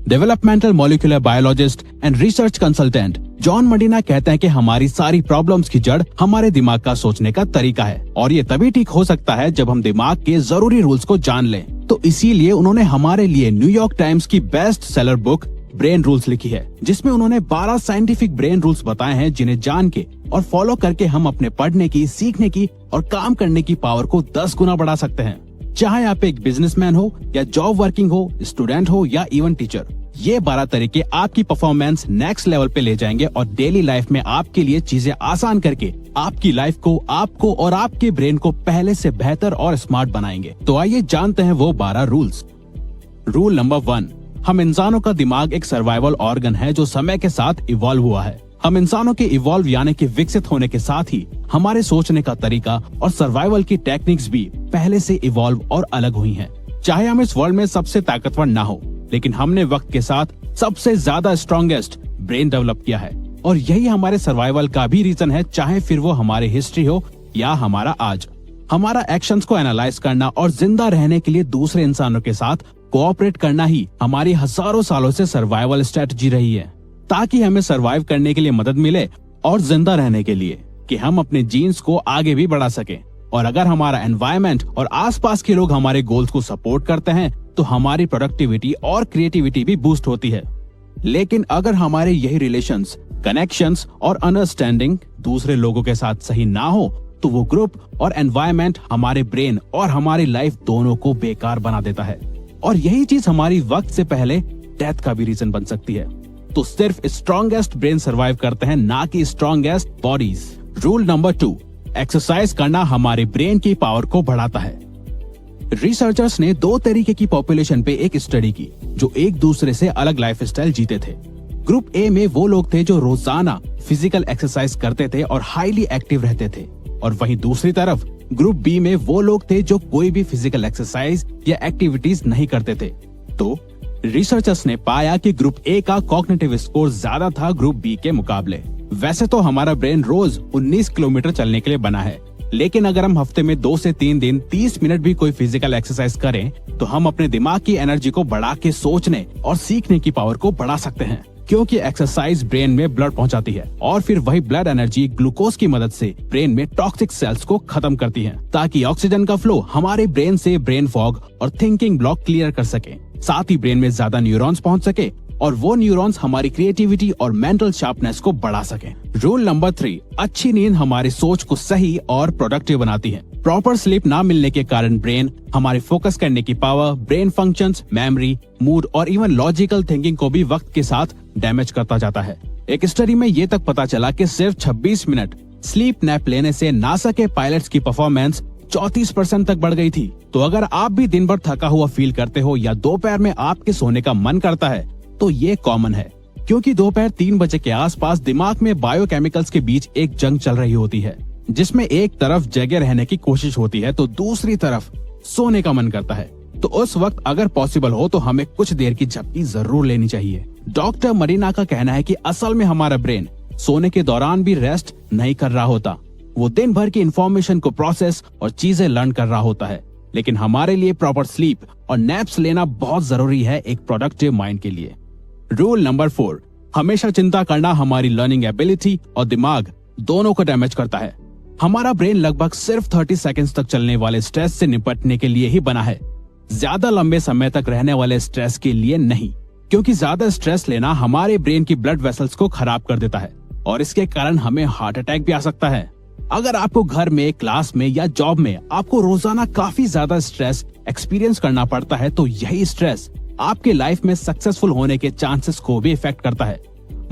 Developmental molecular biologist and research consultant John Medina कहते हैं कि हमारी सारी प्रॉब्लम्स की जड़ हमारे दिमाग का सोचने का तरीका है और ये तभी ठीक हो सकता है जब हम दिमाग के जरूरी रूल्स को जान लें। तो इसीलिए उन्होंने हमारे लिए न्यूयॉर्क टाइम्स की best seller book brain rules लिखी है, जिसमें उन्होंने 12 साइंटिफिक ब्रेन रूल्स बताए हैं जिन्हें जान के और फॉलो करके हम अपने पढ़ने की, सीखने की और काम करने की पावर को 10 गुना बढ़ा सकते हैं। चाहे आप एक बिजनेसमैन हो या जॉब वर्किंग हो, स्टूडेंट हो या इवन टीचर, ये 12 तरीके आपकी परफॉर्मेंस नेक्स्ट लेवल पे ले जाएंगे और डेली लाइफ में आपके लिए चीजें आसान करके आपकी लाइफ को, आपको और आपके ब्रेन को पहले से बेहतर और स्मार्ट बनाएंगे। तो आइए जानते हैं वो 12 रूल्स। रूल नंबर 1, हम इंसानों का दिमाग एक सर्वाइवल ऑर्गन है जो समय के साथ इवॉल्व हुआ है। हम इंसानों के इवॉल्व यानी कि विकसित होने के साथ ही हमारे सोचने का तरीका और सर्वाइवल की टेक्निक्स भी पहले से इवॉल्व और अलग हुई हैं। चाहे हम इस वर्ल्ड में सबसे ताकतवर ना हो, लेकिन हमने वक्त के साथ सबसे ज्यादा स्ट्रॉन्गेस्ट ब्रेन डेवलप किया है और यही हमारे सर्वाइवल का भी रीजन है, चाहे फिर वो हमारी हिस्ट्री हो या हमारा आज। हमारा एक्शंस को एनालाइज करना और जिंदा रहने के लिए दूसरे इंसानों के साथ कोऑपरेट करना ही हमारी हजारों सालों से सर्वाइवल स्ट्रेटजी रही है, ताकि हमें सर्वाइव करने के लिए मदद मिले और जिंदा रहने के लिए कि हम अपने जीन्स को आगे भी बढ़ा सकें। और अगर हमारा एनवायरनमेंट और आसपास के लोग हमारे गोल्स को सपोर्ट करते हैं तो हमारी प्रोडक्टिविटी और क्रिएटिविटी भी बूस्ट होती है। लेकिन अगर हमारे यही रिलेशंस, कनेक्शंस और अंडरस्टैंडिंग दूसरे लोगों के साथ सही ना हो तो वो ग्रुप और एनवायरनमेंट हमारे ब्रेन और हमारी लाइफ दोनों को बेकार बना देता है और यही चीज हमारी वक्त से पहले डेथ का भी रीजन बन सकती है। तो सिर्फ स्ट्रॉन्गेस्ट ब्रेन सर्वाइव करते हैं, ना कि strongest bodies. Rule number 2, exercise करना हमारे ब्रेन की पावर को बढ़ाता है। रिसर्चर्स ने 2 तरीके की पॉपुलेशन पे एक स्टडी की जो एक दूसरे से अलग लाइफस्टाइल जीते थे। ग्रुप ए में वो लोग थे जो रोजाना फिजिकल एक्सरसाइज करते थे और हाईली एक्टिव रहते थे, और वहीं दूसरी तरफ ग्रुप बी में वो लोग थे जो कोई भी फिजिकल एक्सरसाइज या एक्टिविटीज नहीं करते थे। तो रिसर्चर्स ने पाया कि ग्रुप ए का कॉग्निटिव स्कोर ज्यादा था ग्रुप बी के मुकाबले। वैसे तो हमारा ब्रेन रोज 19 किलोमीटर चलने के लिए बना है, लेकिन अगर हम हफ्ते में 2 से 3 दिन 30 मिनट भी कोई फिजिकल एक्सरसाइज करें तो हम अपने दिमाग की एनर्जी को बढ़ा के सोचने और सीखने की पावर को बढ़ा सकते हैं, क्योंकि एक्सरसाइज ब्रेन में ब्लड पहुंचाती है और फिर वही ब्लड एनर्जी ग्लूकोज की मदद से ब्रेन में टॉक्सिक सेल्स को खत्म करती है, ताकि ऑक्सीजन का फ्लो हमारे ब्रेन से ब्रेन फॉग और थिंकिंग ब्लॉक क्लियर कर सके। साथ ही ब्रेन में ज्यादा न्यूरॉन्स पहुंच सके और वो न्यूरॉन्स हमारी क्रिएटिविटी और मेंटल शार्पनेस को बढ़ा सके। रूल नंबर 3, अच्छी नींद हमारी सोच को सही और प्रोडक्टिव बनाती है। प्रॉपर स्लीप ना मिलने के कारण ब्रेन हमारे फोकस करने की power, brain functions, memory, mood और इवन लॉजिकल थिंकिंग को भी वक्त के साथ डैमेज करता जाता है। एक स्टडी में ये तक पता चला कि सिर्फ 26 मिनट स्लीप नैप लेने से नासा के पायलट्स की परफॉर्मेंस 34% तक बढ़ गई थी। तो अगर आप भी दिन भर थका हुआ फील करते हो या दोपहर में आपके सोने का मन करता है तो ये कॉमन है, क्योंकि दोपहर 3 बजे के आसपास दिमाग में बायोकेमिकल्स के बीच एक जंग चल रही होती है, जिसमें एक तरफ जगे रहने की कोशिश होती है तो दूसरी तरफ सोने का मन करता है। तो उस वक्त अगर पॉसिबल हो तो हमें कुछ देर की झपकी जरूर लेनी चाहिए। डॉक्टर मरीना का कहना है कि असल में हमारा ब्रेन सोने के दौरान भी रेस्ट नहीं कर रहा होता, वो दिन भर की इंफॉर्मेशन को प्रोसेस और चीजें लर्न कर रहा होता है। लेकिन हमारे लिए प्रॉपर स्लीप और नैप्स लेना बहुत जरूरी है एक प्रोडक्टिव माइंड के लिए। रूल नंबर 4, हमेशा चिंता करना हमारी लर्निंग एबिलिटी और दिमाग दोनों को डैमेज करता है। हमारा ब्रेन लगभग सिर्फ 30 सेकंड्स तक चलने वाले स्ट्रेस से निपटने के लिए ही बना है, ज्यादा लंबे समय तक रहने वाले स्ट्रेस के लिए नहीं, क्योंकि ज्यादा स्ट्रेस लेना हमारे ब्रेन की ब्लड वेसल्स को खराब कर देता है और इसके कारण हमें हार्ट अटैक भी आ सकता है। अगर आपको घर में, क्लास में या जॉब में आपको रोजाना काफी ज्यादा स्ट्रेस एक्सपीरियंस करना पड़ता है तो यही स्ट्रेस आपके लाइफ में सक्सेसफुल होने के चांसेस को भी इफेक्ट करता है।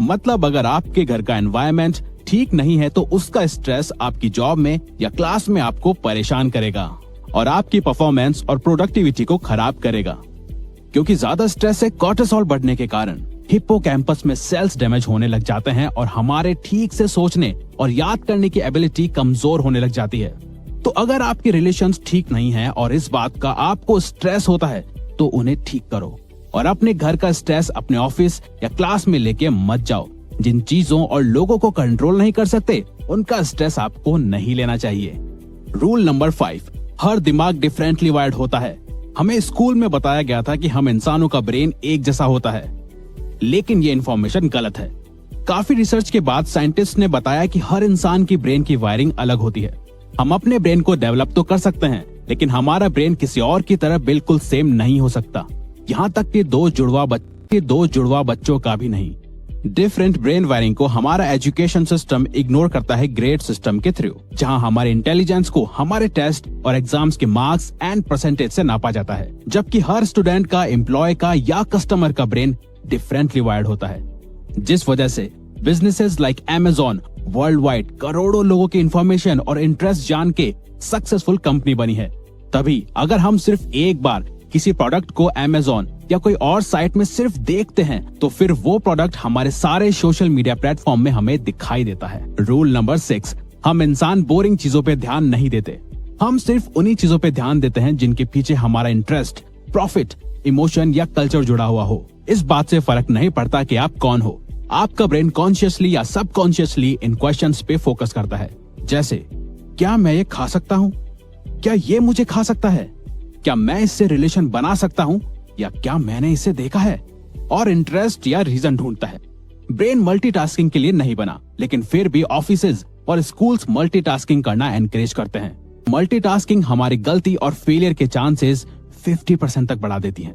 मतलब अगर आपके घर का एनवायरनमेंट ठीक नहीं है तो उसका स्ट्रेस आपकी जॉब में या क्लास में आपको परेशान करेगा और आपकी परफॉर्मेंस और प्रोडक्टिविटी को खराब करेगा, क्योंकि ज्यादा स्ट्रेस से कोर्टिसोल बढ़ने के कारण हिप्पोकैम्पस में सेल्स डैमेज होने लग जाते हैं और हमारे ठीक से सोचने और याद करने की एबिलिटी कमजोर होने लग जाती है। तो अगर आपके रिलेशंस ठीक नहीं है और इस बात का आपको स्ट्रेस होता है तो उन्हें ठीक करो और अपने घर का स्ट्रेस अपने ऑफिस या क्लास में लेके मत जाओ। जिन चीजों और लोगों को कंट्रोल नहीं कर सकते उनका स्ट्रेस आपको नहीं लेना चाहिए। रूल नंबर 5, हर दिमाग डिफरेंटली वायर्ड होता है। हमें स्कूल में बताया गया था कि हम इंसानों का ब्रेन एक जैसा होता है, लेकिन ये इन्फॉर्मेशन गलत है। काफी रिसर्च के बाद साइंटिस्ट ने बताया कि हर इंसान की ब्रेन की वायरिंग अलग होती है। हम अपने ब्रेन को डेवलप तो कर सकते हैं, लेकिन हमारा ब्रेन किसी और की तरह बिल्कुल सेम नहीं हो सकता, यहाँ तक कि दो जुड़वा बच्चों का भी नहीं। डिफरेंट ब्रेन वायरिंग को हमारा एजुकेशन सिस्टम इग्नोर करता है ग्रेड सिस्टम के थ्रू, जहां हमारे इंटेलिजेंस को हमारे टेस्ट और एग्जाम्स के मार्क्स एंड परसेंटेज से नापा जाता है, जबकि हर स्टूडेंट का, एम्प्लॉय का या कस्टमर का ब्रेन डिफरेंटली वायर्ड होता है, जिस वजह से businesses like Amazon world wide करोड़ों लोगों की इंफॉर्मेशन और इंटरेस्ट जान के सक्सेसफुल कंपनी बनी है। तभी अगर हम सिर्फ एक बार किसी प्रोडक्ट को Amazon या कोई और साइट में सिर्फ देखते हैं, तो फिर वो प्रोडक्ट हमारे सारे सोशल मीडिया प्लेटफॉर्म में हमें दिखाई देता है। रूल नंबर 6, हम इंसान बोरिंग चीजों पे ध्यान नहीं देते। हम सिर्फ उन्हीं चीजों पे ध्यान देते हैं जिनके पीछे हमारा इंटरेस्ट, प्रॉफिट, इमोशन या कल्चर जुड़ा हुआ हो। इस बात से फर्क नहीं पड़ता कि आप कौन हो, आपका ब्रेन कॉन्शियसली या सबकॉन्शियसली इन क्वेश्चंस पे फोकस करता है। जैसे, क्या मैं ये खा सकता हूँ? क्या ये मुझे खा सकता है? क्या मैं इससे रिलेशन बना सकता हूँ, या क्या मैंने इसे देखा है? और इंटरेस्ट या रीजन ढूंढता है। ब्रेन मल्टीटास्किंग के लिए नहीं बना, लेकिन फिर भी ऑफिसेज और स्कूल्स मल्टीटास्किंग करना एनकरेज करते हैं। मल्टीटास्किंग हमारी गलती और फेलियर के चांसेस 50% तक बढ़ा देती है।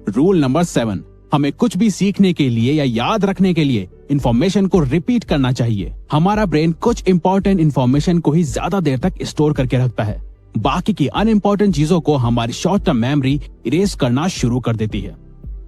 रूल नंबर 7, हमें कुछ भी सीखने के लिए या याद रखने के लिए इंफॉर्मेशन को रिपीट करना चाहिए। हमारा ब्रेन कुछ इंपॉर्टेंट इंफॉर्मेशन को ही ज्यादा देर तक स्टोर करके रखता है, बाकी की अनइम्पोर्टेंट चीजों को हमारी शॉर्ट टर्म मेमोरी इरेज करना शुरू कर देती है।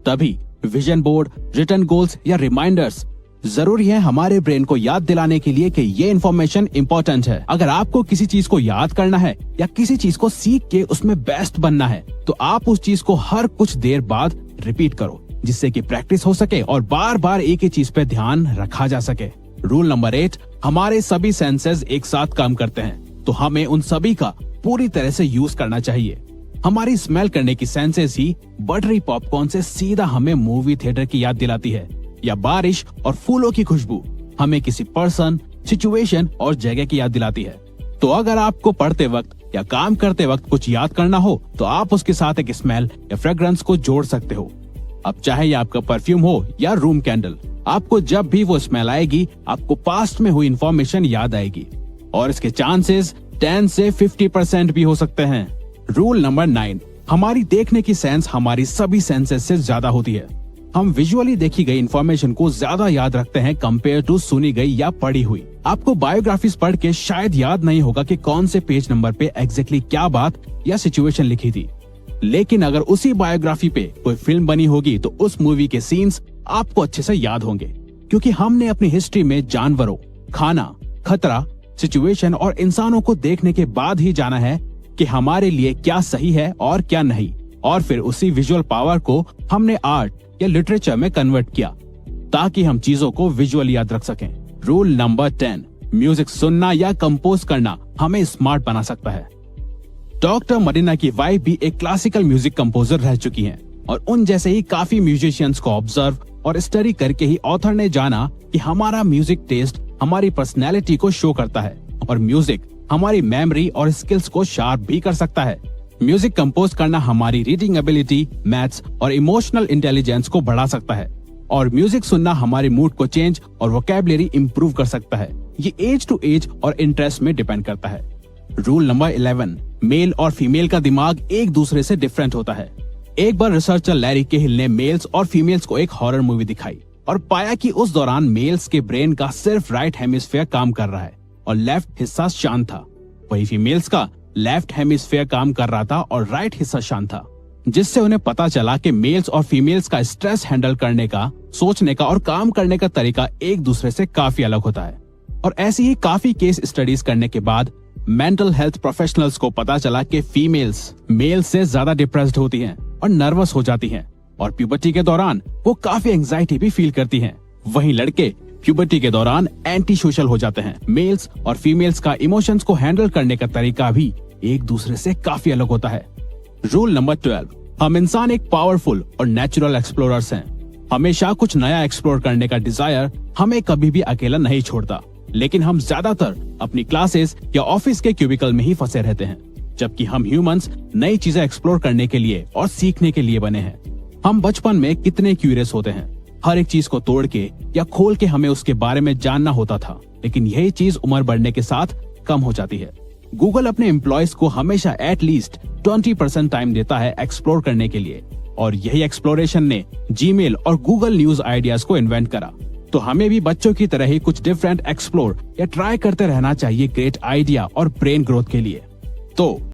तभी विजन बोर्ड, रिटन गोल्स या रिमाइंडर्स जरूरी है हमारे ब्रेन को याद दिलाने के लिए कि ये इन्फॉर्मेशन इम्पोर्टेंट है। अगर आपको किसी चीज को याद करना है या किसी चीज को सीख के उसमें बेस्ट बनना है, तो आप उस चीज को हर कुछ देर बाद रिपीट करो, जिससे कि प्रैक्टिस हो सके और बार बार एक ही चीज पे ध्यान रखा जा सके। रूल नंबर 8, हमारे सभी सेंसेस एक साथ काम करते हैं, तो हमें उन सभी का पूरी तरह से यूज करना चाहिए। हमारी स्मेल करने की सेंसेस ही बटरी पॉपकॉर्न से सीधा हमें मूवी थिएटर की याद दिलाती है, या बारिश और फूलों की खुशबू हमें किसी पर्सन, सिचुएशन और जगह की याद दिलाती है। तो अगर आपको पढ़ते वक्त या काम करते वक्त कुछ याद करना हो, तो आप उसके साथ एक स्मेल या फ्रेग्रेंस को जोड़ सकते हो। अब चाहे ये आपका परफ्यूम हो या रूम कैंडल, आपको जब भी वो स्मेल आएगी, आपको पास्ट में हुई इंफॉर्मेशन याद आएगी, और इसके चांसेस 10 से 50% भी हो सकते हैं। रूल नंबर 9, हमारी देखने की सेंस हमारी सभी सेंसेस से ज्यादा होती है। हम विजुअली देखी गई इंफॉर्मेशन को ज्यादा याद रखते हैं कंपेयर टू सुनी गई या पढ़ी हुई। आपको बायोग्राफीज पढ़ के शायद याद नहीं होगा कि कौन से पेज नंबर पे एग्जैक्टली क्या बात या सिचुएशन लिखी थी, लेकिन अगर उसी बायोग्राफी पे कोई फिल्म बनी होगी, तो उस मूवी के सीन्स आपको अच्छे से याद होंगे, क्योंकि हमने अपनी हिस्ट्री में जानवरों, खाना, खतरा, सिचुएशन और इंसानों को देखने के बाद ही जाना है कि हमारे लिए क्या सही है और क्या नहीं, और फिर उसी विजुअल पावर को हमने आर्ट या लिटरेचर में कन्वर्ट किया, ताकि हम चीजों को विजुअली याद रख सकें। रूल नंबर 10, म्यूजिक सुनना या कंपोज करना हमें स्मार्ट बना सकता है। डॉक्टर मरीना की वाइफ भी एक क्लासिकल म्यूजिक कंपोजर रह चुकी हैं, और उन जैसे ही काफी म्यूजिशियंस को ऑब्जर्व और स्टडी करके ही ऑथर ने जाना कि हमारा म्यूजिक टेस्ट हमारी पर्सनैलिटी को शो करता है, और म्यूजिक हमारी मेमोरी और स्किल्स को शार्प भी कर सकता है। म्यूजिक कंपोज करना हमारी रीडिंग एबिलिटी, मैथ्स और इमोशनल इंटेलिजेंस को बढ़ा सकता है, और म्यूजिक सुनना हमारे मूड को चेंज और वोकैबुलरी इंप्रूव कर सकता है। ये एज टू एज और इंटरेस्ट में डिपेंड करता है। रूल नंबर 11, मेल और फीमेल का दिमाग एक दूसरे से डिफरेंट होता है। एक बार रिसर्चर लैरी केहिल ने मेल्स और फीमेल्स को एक हॉरर मूवी दिखाई और पाया कि उस दौरान मेल्स के ब्रेन का सिर्फ राइट हेमिस्फीयर काम कर रहा है और लेफ्ट हिस्सा शांत था, वही फीमेल्स का लेफ्ट हेमिस्फीयर काम कर रहा था और राइट हिस्सा शांत था, जिससे उन्हें पता चला कि मेल्स और फीमेल्स का स्ट्रेस हैंडल करने का, सोचने का और काम करने का तरीका एक दूसरे से काफी अलग होता है। और ऐसी ही काफी केस स्टडीज करने के बाद मेंटल हेल्थ प्रोफेशनल्स को पता चला कि फीमेल्स मेल्स से ज्यादा डिप्रेस्ड होती हैं और नर्वस हो जाती हैं, और प्यूबर्टी के दौरान वो काफी एंजाइटी भी फील करती हैं। वहीं लड़के प्यूबर्टी के दौरान एंटी सोशल हो जाते हैं। मेल्स और फीमेल्स का इमोशंस को हैंडल करने का तरीका भी एक दूसरे से काफी अलग होता है। रूल नंबर 12, हम इंसान एक पावरफुल और नेचुरल एक्सप्लोरर्स हैं। हमेशा कुछ नया एक्सप्लोर करने का डिजायर हमें कभी भी अकेला नहीं छोड़ता, लेकिन हम ज्यादातर अपनी क्लासेस या ऑफिस के क्यूबिकल में ही फंसे रहते हैं, जबकि हम ह्यूमंस नई चीजें एक्सप्लोर करने के लिए और सीखने के लिए बने हैं। हम बचपन में कितने क्यूरियस होते हैं, हर एक चीज को तोड़ के या खोल के हमें उसके बारे में जानना होता था, लेकिन यही चीज उम्र बढ़ने के साथ कम हो जाती है। गूगल अपने एम्प्लॉयज को हमेशा एटलीस्ट 20% टाइम देता है एक्सप्लोर करने के लिए, और यही एक्सप्लोरेशन ने जीमेल और गूगल न्यूज आइडियाज को इन्वेंट करा। तो हमें भी बच्चों की तरह ही कुछ डिफरेंट एक्सप्लोर या ट्राई करते रहना चाहिए ग्रेट आइडिया और ब्रेन ग्रोथ के लिए। तो